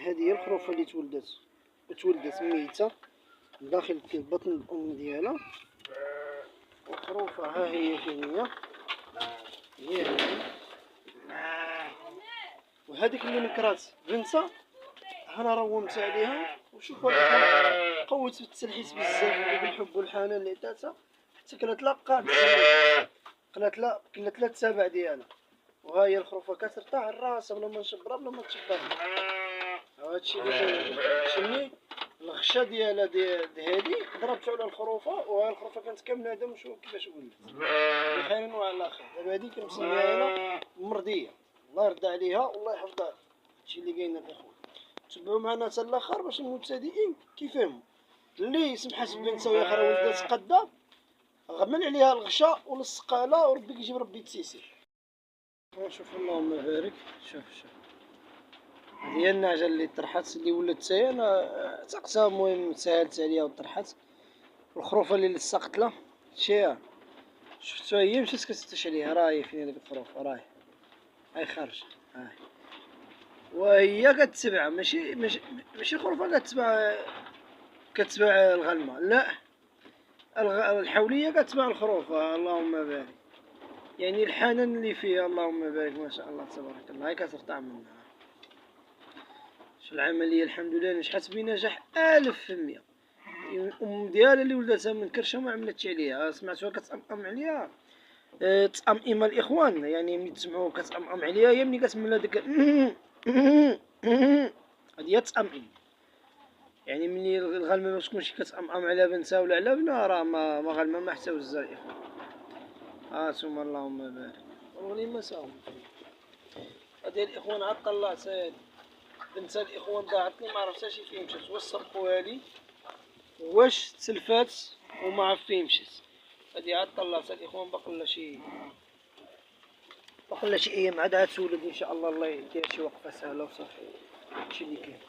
هذه هي الخروفه اللي تولدت ميته داخل بطن الام ديالها. الخروفه ها هي فين هي هذه. وهذيك اللي نكرات بنتها انا رومت عليها. وشوف قوت في التلحيس بزاف بالحب والحنان اللي عطاتها حتى كانت لاقات قالت لا كنا 3 سبع ديالها. وها هي الخروفه كترتاح راسها بلا ما نشبرها بلا ما تشبرها. هادشي اللي كيشمي الغشا ديالها هادي ضربت على الخروفه. وها الخروفه كانت كامله هذا وشوف كيفاش ولات بخير وعلى خير. دابا هادي كنسميها انا مرضيه. الله يرضى عليها والله يحفظها. هادشي اللي كاين الاخوان. تبعوا معنا حتى الاخر باش المبتدئين كيفهموا. اللي سمحت بنتها ويا اخرى ولدات قدا غمل عليها الغشا ولصقها لها وربي كيجيب ربي التيسير. شوف اللهم بارك. شوف هذه هي النعجه اللي طرحت اللي ولات حتى انا عتقتها. المهم سهلت عليها وطرحت. والخروفه اللي لصقت لها شتيها شفتها هي مشات كتفتش عليها. راهي فين هذيك الخروفه راهي خارجه. وهي كتبع ماشي خروفه كتبع الغنمه. لا الحوليه كتبع الخروفه. اللهم بارك. يعني الحنان اللي فيها اللهم بارك ما شاء الله تبارك الله. هاي كترتاع منها. العمليه الحمد لله نجحت بنجاح 1000%. الام ديالها اللي ولدتها من كرشه ما عملتش عليها. سمعتوها كتأمأم عليها تأمئم الاخوان. يعني ملي تسمعوها كتأمأم عليها هي ملي كتعمل هذيك هذه هي التأمئم. يعني ملي الغلمه ما تكونش كتأمأم على بنتها ولا على بنها راه ما غلمه ما حتى وزا الاخوان. ثم اللهم بارك. والغنيمه ساهم هذه الاخوان عاد طلعت بنتها الاخوان ضاعتني ما عرفتهاش فين مشات. واش سرقوها لي واش تلفات وما عرف فين مشات. هذه عاد طلعتها الاخوان باقي لها شي ايام عاد تولد ان شاء الله. الله يدير شي وقفه سهله وصافي. هادشي اللي كاين.